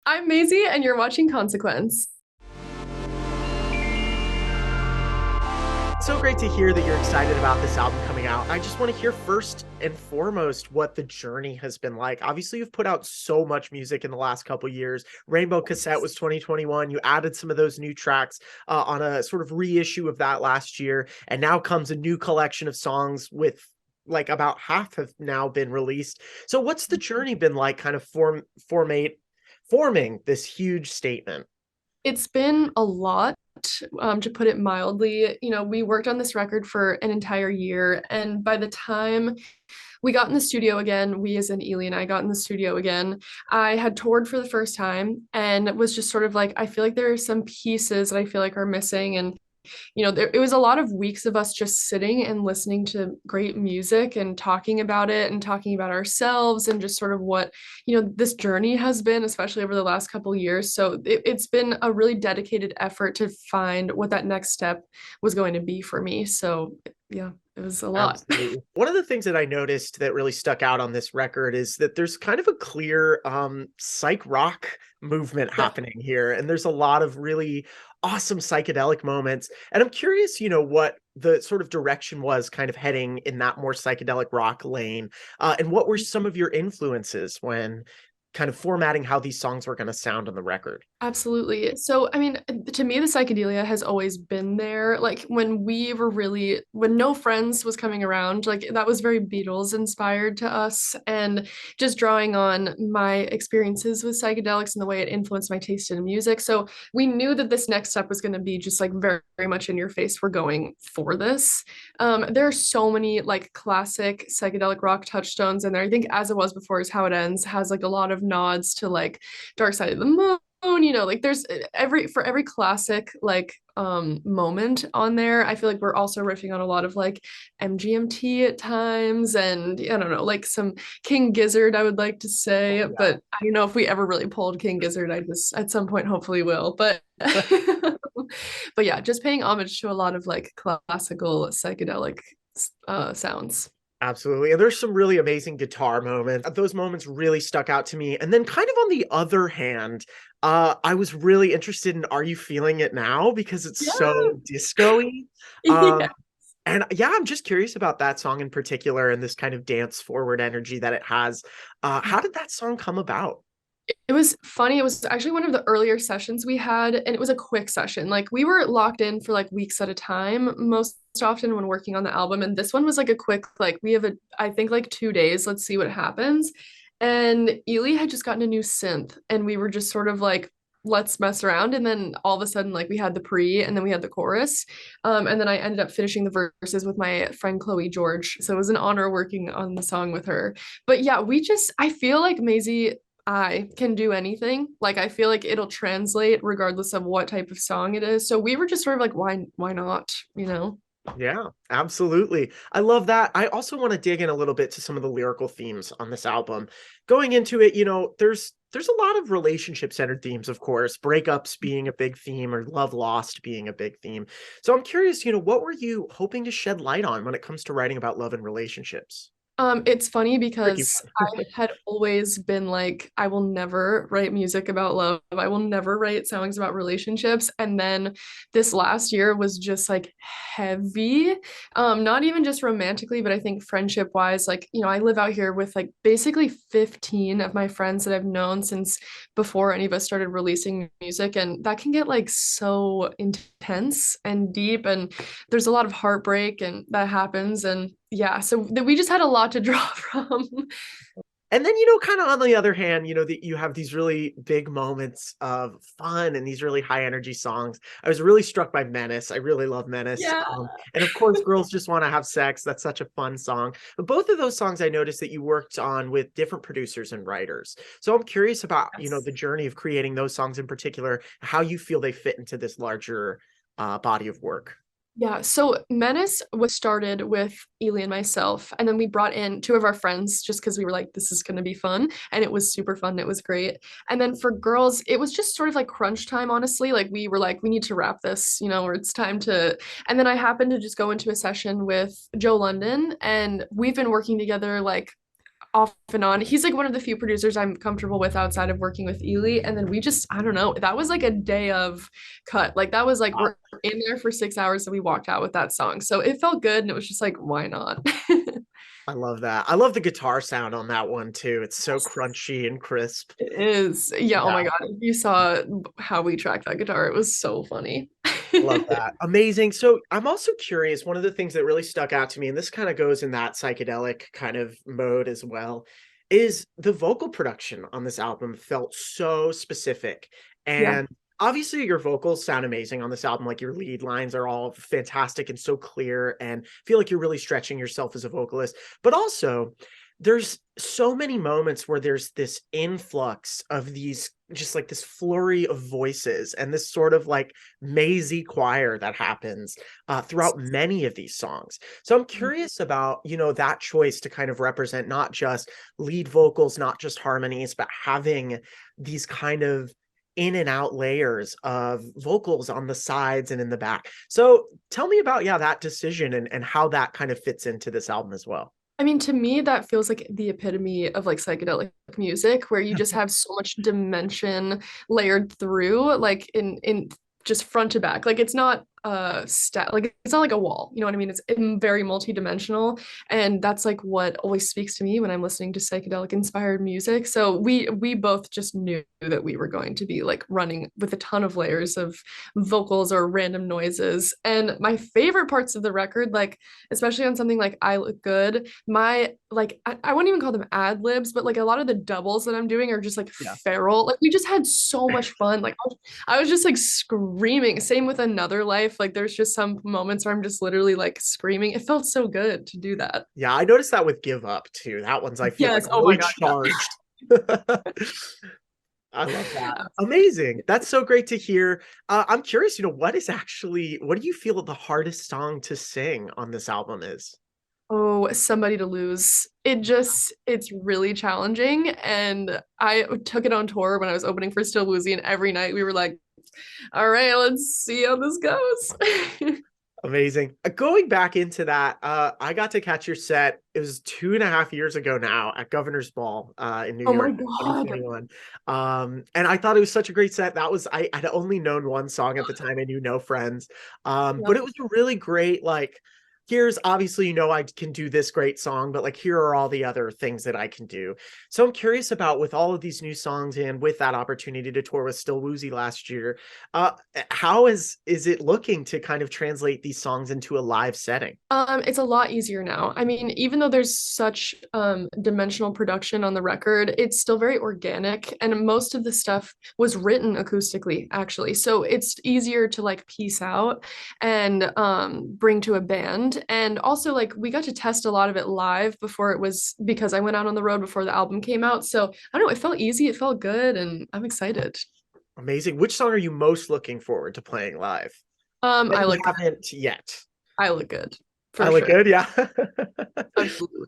I'm Maisie, and you're watching Consequence. So great to hear that you're excited about this album coming out. I just want to hear first and foremost what the journey has been like. Obviously, you've put out so much music in the last couple years. Rainbow Cassette was 2021. You added some of those new tracks on a sort of reissue of that last year. And now comes a new collection of songs with like about half have now been released. So what's the journey been like kind of forming this huge statement? It's been a lot, to put it mildly. We worked on this record for an entire year, and by the time we got in the studio again, we as in Ely and I got in the studio again, I had toured for the first time and was just sort of like, I feel like there are some pieces that I feel like are missing. And it was a lot of weeks of us just sitting and listening to great music and talking about it and talking about ourselves and just sort of what, this journey has been, especially over the last couple of years. So it's been a really dedicated effort to find what that next step was going to be for me. So yeah, it was a lot. Absolutely. One of the things that I noticed that really stuck out on this record is that there's kind of a clear psych rock movement happening here. And there's a lot of really awesome psychedelic moments. And I'm curious, what the sort of direction was kind of heading in that more psychedelic rock lane. And what were some of your influences when kind of formatting how these songs were going to sound on the record? Absolutely. So, I mean, to me, the psychedelia has always been there. Like when No Friends was coming around, like that was very Beatles inspired to us. And just drawing on my experiences with psychedelics and the way it influenced my taste in music. So, we knew that this next step was going to be just like very, very much in your face. We're going for this. There are so many like classic psychedelic rock touchstones in there. I think As It Was Before Is How It Ends has like a lot of nods to like Dark Side of the Moon. Like there's every classic like moment on there. I feel like we're also riffing on a lot of like MGMT at times, and I don't know, like some King Gizzard I would like to say, but I don't know if we ever really pulled King Gizzard. I just at some point hopefully will, but but yeah, just paying homage to a lot of like classical psychedelic sounds. Absolutely. And there's some really amazing guitar moments. Those moments really stuck out to me. And then kind of on the other hand, I was really interested in Are You Feeling It Now? Because it's Yeah. so disco-y. Yeah. And yeah, I'm just curious about that song in particular and this kind of dance forward energy that it has. How did that song come about? It was funny. It was actually one of the earlier sessions we had, and it was a quick session. Like we were locked in for like weeks at a time, most often when working on the album. And this one was like a quick, like we have I think like 2 days. Let's see what happens. And Ely had just gotten a new synth, and we were just sort of like, let's mess around. And then all of a sudden, like we had the pre, and then we had the chorus. And then I ended up finishing the verses with my friend Chloe George. So it was an honor working on the song with her. But yeah, I feel like Maisie I can do anything. Like I feel like it'll translate regardless of what type of song it is. So we were just sort of like, why not? You know? Yeah, absolutely. I love that. I also want to dig in a little bit to some of the lyrical themes on this album. Going into it, there's a lot of relationship centered themes, of course, breakups being a big theme or love lost being a big theme. So I'm curious, what were you hoping to shed light on when it comes to writing about love and relationships? It's funny Tricky because I one. had always been like, I will never write music about love. I will never write songs about relationships. And then this last year was just like heavy. Not even just romantically, but I think friendship wise, like, I live out here with like basically 15 of my friends that I've known since before any of us started releasing music. And that can get like so intense and deep. And there's a lot of heartbreak and that happens. And yeah, so we just had a lot to draw from. And then, kind of on the other hand, that you have these really big moments of fun and these really high energy songs. I was really struck by Menace. I really love Menace. Yeah. And of course, Girls Just Want to Have Sex. That's such a fun song. But both of those songs I noticed that you worked on with different producers and writers. So I'm curious about, Yes. the journey of creating those songs in particular, how you feel they fit into this larger body of work. Yeah, so Menace was started with Ely and myself, and then we brought in two of our friends just because we were like, this is going to be fun, and it was super fun. It was great. And then for girls, it was just sort of like crunch time, honestly. Like we were like, we need to wrap this, or it's time to. And then I happened to just go into a session with Joe London, and we've been working together like off and on. He's like one of the few producers I'm comfortable with outside of working with Ely. And then we just, I don't know, that was like a day of cut. Like that was like we're in there for 6 hours and we walked out with that song. So it felt good and it was just like, why not? I love that. I love the guitar sound on that one too. It's so crunchy and crisp. It is. Yeah, oh Yeah, my God. If you saw how we tracked that guitar, it was so funny. love that. Amazing. So I'm also curious, one of the things that really stuck out to me, and this kind of goes in that psychedelic kind of mode as well, is the vocal production on this album felt so specific. Yeah. And obviously your vocals sound amazing on this album. Like your lead lines are all fantastic and so clear, and feel like you're really stretching yourself as a vocalist. But also there's so many moments where there's this influx of these, just like this flurry of voices and this sort of like mazy choir that happens throughout many of these songs. So I'm curious about, that choice to kind of represent not just lead vocals, not just harmonies, but having these kind of in and out layers of vocals on the sides and in the back. So tell me about, yeah, that decision and how that kind of fits into this album as well. I mean, to me, that feels like the epitome of like psychedelic music, where you just have so much dimension layered through, like in just front to back. Like it's not like it's not like a wall. You know what I mean? It's very multi-dimensional, and that's like what always speaks to me when I'm listening to psychedelic inspired music. So we both just knew that we were going to be like running with a ton of layers of vocals or random noises. And my favorite parts of the record, like especially on something like I Look Good, my like I wouldn't even call them ad libs, but like a lot of the doubles that I'm doing are just like Yeah. feral. Like we just had so much fun. Like I was just like screaming. Same with Another Life. Like there's just some moments where I'm just literally like screaming. It felt so good to do that. Yeah, I noticed that with Give Up too. That one's, I feel like, Yes. Oh my really God. Yeah. charged. I love that. Amazing. That's so great to hear. I'm curious, what do you feel the hardest song to sing on this album is? Oh, Somebody to Lose. It's really challenging. And I took it on tour when I was opening for Still Woozy, and every night we were like, all right, let's see how this goes. Amazing. Going back into that, I got to catch your set. It was 2.5 years ago now at Governor's Ball in New Oh my York, God. 2021. And I thought it was such a great set. I'd only known one song at the time. I knew no friends. But Yep. it was a really great, like, here's obviously, I can do this great song, but like, here are all the other things that I can do. So I'm curious about, with all of these new songs and with that opportunity to tour with Still Woozy last year, uh, how is it looking to kind of translate these songs into a live setting? It's a lot easier now. I mean, even though there's such dimensional production on the record, it's still very organic, and most of the stuff was written acoustically, actually. So it's easier to like piece out and bring to a band. And also, like, we got to test a lot of it live before it was because I went out on the road before the album came out. So I don't know, it felt easy, it felt good, and I'm excited. Amazing. Which song are you most looking forward to playing live that I you look good. haven't yet? I look good I for look sure. good, yeah. That's Absolutely.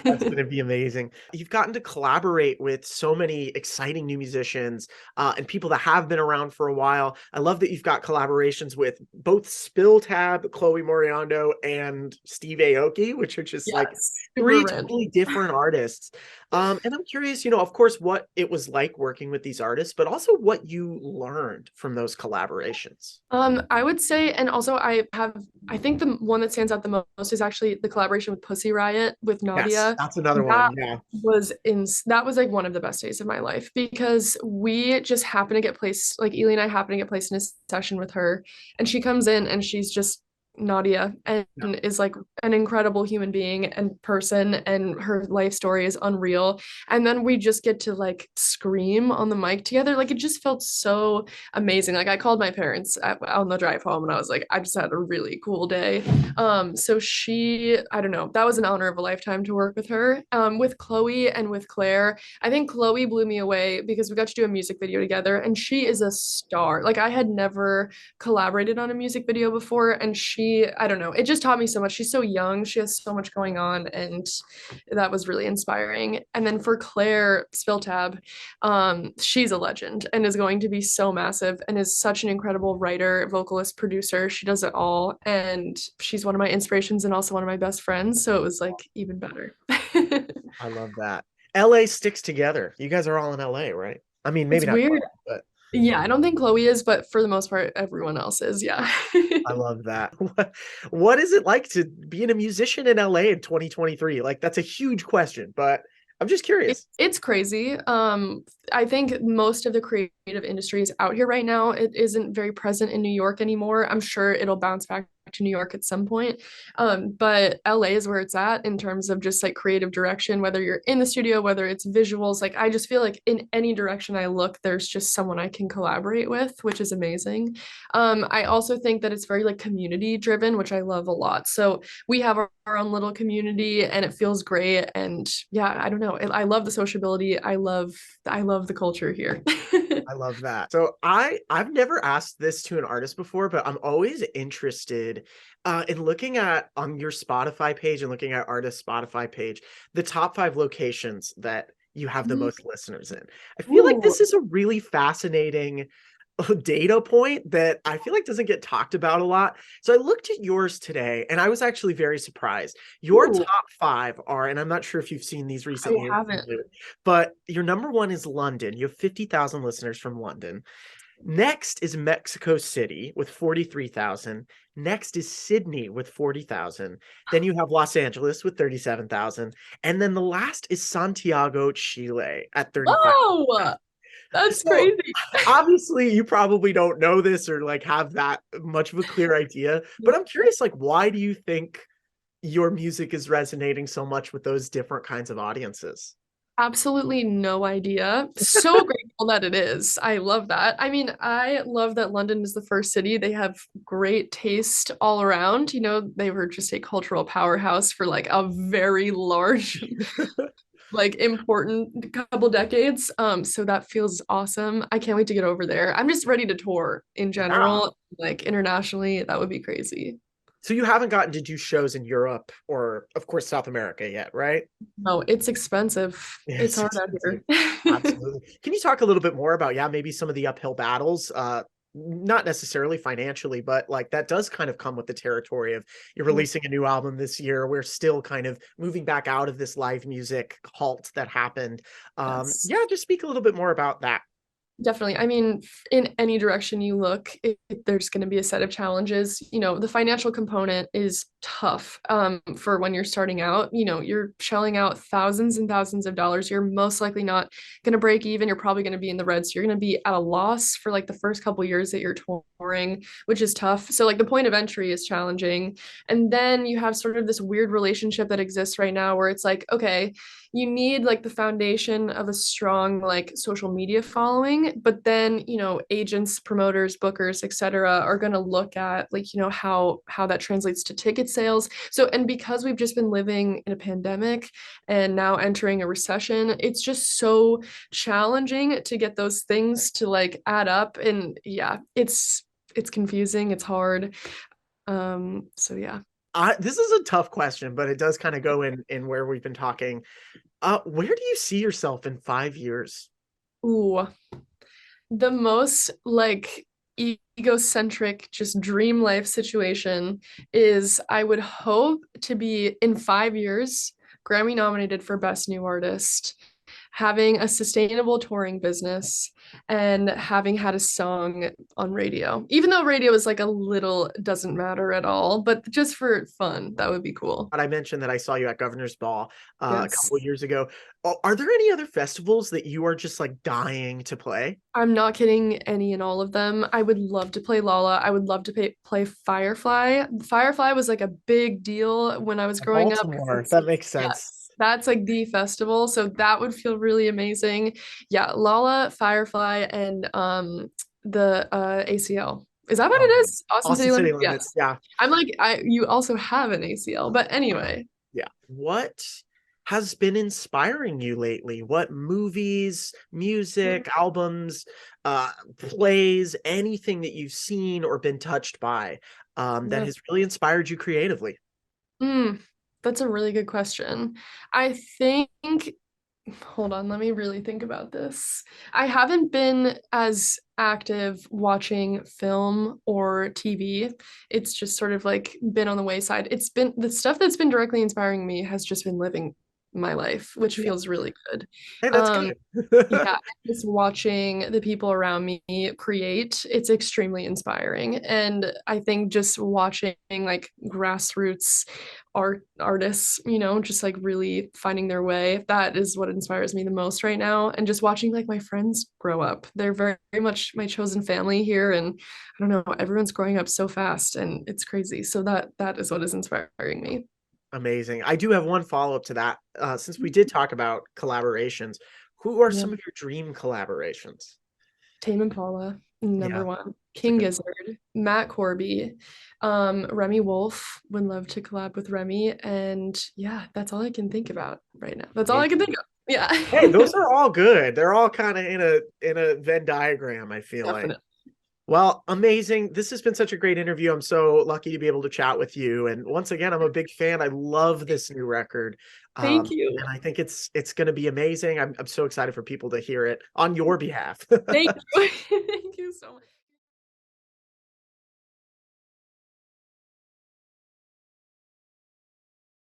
going to be amazing. You've gotten to collaborate with so many exciting new musicians and people that have been around for a while. I love that you've got collaborations with both Spill Tab, Chloe Moriando, and Steve Aoki, which are just like Yes, super three random. totally different artists. And I'm curious, of course, what it was like working with these artists, but also what you learned from those collaborations. I would say, and also I think the one that stands out the most is actually the collaboration with Pussy Riot with Yes, Nadia. that's another That one. Yeah. that was like one of the best days of my life because we just happened to get placed, like Ely and I happened to get placed in a session with her, and she comes in and she's just Nadia and Yeah. is like an incredible human being and person, and her life story is unreal. And then we just get to like scream on the mic together. Like it just felt so amazing. Like I called my parents on the drive home and I was like, I just had a really cool day. So I don't know, that was an honor of a lifetime to work with her. With Chloe and with Claire, I think Chloe blew me away because we got to do a music video together, and she is a star. Like I had never collaborated on a music video before, and I don't know, it just taught me so much. She's so young, she has so much going on, and that was really inspiring. And then for Claire Spilltab, she's a legend and is going to be so massive and is such an incredible writer, vocalist, producer. She does it all, and she's one of my inspirations and also one of my best friends. So it was like even better. I love that. LA sticks together. You guys are all in LA, right? I mean, maybe It's not weird. Chloe, but Yeah, I don't think Chloe is, but for the most part, everyone else is. Yeah. I love that. What is it like to being a musician in LA in 2023? Like, that's a huge question, but I'm just curious. It's crazy. I think most of the creative industries out here right now, it isn't very present in New York anymore. I'm sure it'll bounce back to New York at some point. But LA is where it's at in terms of just like creative direction, whether you're in the studio, whether it's visuals. Like I just feel like in any direction I look, there's just someone I can collaborate with, which is amazing. I also think that it's very like community driven, which I love a lot. So we have our own little community and it feels great. And yeah, I don't know. I love the sociability. I love the culture here. I love that. So I've never asked this to an artist before, but I'm always interested in looking at on your Spotify page and looking at artist Spotify page, the top 5 locations that you have the most listeners in. I feel like Ooh, this is a really fascinating data point that I feel like doesn't get talked about a lot. So I looked at yours today and I was actually very surprised. Your ooh, top 5 are, and I'm not sure if you've seen these I recently or haven't. but your number one is London. You have 50,000 listeners from London. Next is Mexico City with 43,000. Next is Sydney with 40,000. Then you have Los Angeles with 37,000. And then the last is Santiago, Chile at 35. Oh, that's So crazy. obviously you probably don't know this or like have that much of a clear idea, but I'm curious, like, why do you think your music is resonating so much with those different kinds of audiences? Absolutely no idea. So grateful that it is. I love that. I mean, I love that London is the first city. They have great taste all around. You know, they were just a cultural powerhouse for like a very large, like important couple decades. So that feels awesome. I can't wait to get over there. I'm just ready to tour in Yeah. general, like internationally. That would be crazy. So you haven't gotten to do shows in Europe or, of course, South America yet, right? No, it's expensive. Yeah, It's it's hard out expensive. here. Absolutely. Can you talk a little bit more about, yeah, maybe some of the uphill battles? Not necessarily financially, but like that does kind of come with the territory of you're releasing a new album this year. We're still kind of moving back out of this live music halt that happened. Yes. Yeah, just speak a little bit more about that. Definitely. I mean, in any direction you look, there's going to be a set of challenges. You know, the financial component is tough for when you're starting out. You know, you're shelling out thousands and thousands of dollars. You're most likely not going to break even. You're probably going to be in the red. So you're going to be at a loss for like the first couple years that you're touring, which is tough. So like the point of entry is challenging. And then you have sort of this weird relationship that exists right now where it's like, okay, you need like the foundation of a strong like social media following, but then you know agents, promoters, bookers, etc. are going to look at like you know how that translates to ticket sales. So and because we've just been living in a pandemic and now entering a recession, it's just so challenging to get those things to like add up. And yeah, it's confusing, it's hard. So yeah. This is a tough question, but it does kind of go in where we've been talking. Where do you see yourself in 5 years? Ooh, the most like egocentric just dream life situation is I would hope to be in 5 years Grammy nominated for Best New Artist, having a sustainable touring business, and having had a song on radio. Even though radio is like a little doesn't matter at all, but just for fun, that would be cool. But I mentioned that I saw you at Governor's Ball a Yes. couple of years ago. Are there any other festivals that you are just like dying to play? I'm not kidding, any and all of them. I would love to play Lala. I would love to play Firefly. Firefly was like a big deal when I was growing up because Baltimore. That makes sense. yes, that's like the festival. So that would feel really amazing. Yeah, Lala, Firefly, and the ACL. Is that what it Um, is? Austin Austin City City Limits? Limits. Yes. Yeah. I'm like, you also have an ACL, but anyway. Yeah. What has been inspiring you lately? What movies, music, albums, plays, anything that you've seen or been touched by that Yeah. has really inspired you creatively? Mm, that's a really good question. I think, hold on, let me really think about this. I haven't been as active watching film or TV. It's just sort of like been on the wayside. It's been the stuff that's been directly inspiring me has just been living my life, which Yeah. feels really good. Hey, that's Um, good. yeah, just watching the people around me create, it's extremely inspiring. And I think just watching like grassroots artists, just like really finding their way, that is what inspires me the most right now. And just watching like my friends grow up. They're very, very much my chosen family here. And I don't know, everyone's growing up so fast and it's crazy. So that is what is inspiring me. Amazing. I do have one follow-up to that. Since we did talk about collaborations, who are Yeah. some of your dream collaborations? Tame Impala, number Yeah, one. it's a King good. Gizzard, Matt Corby, Remy Wolf. Would love to collab with Remy. And yeah, that's all I can think about right now. That's all I can Amazing. think of. Yeah. Hey, those are all good. They're all kind of in a Venn diagram, I feel like. Definitely. Well, amazing. This has been such a great interview. I'm so lucky to be able to chat with you. And once again, I'm a big fan. I love this new record. Thank you. And I think it's going to be amazing. I'm so excited for people to hear it on your behalf. Thank you. Thank you so much.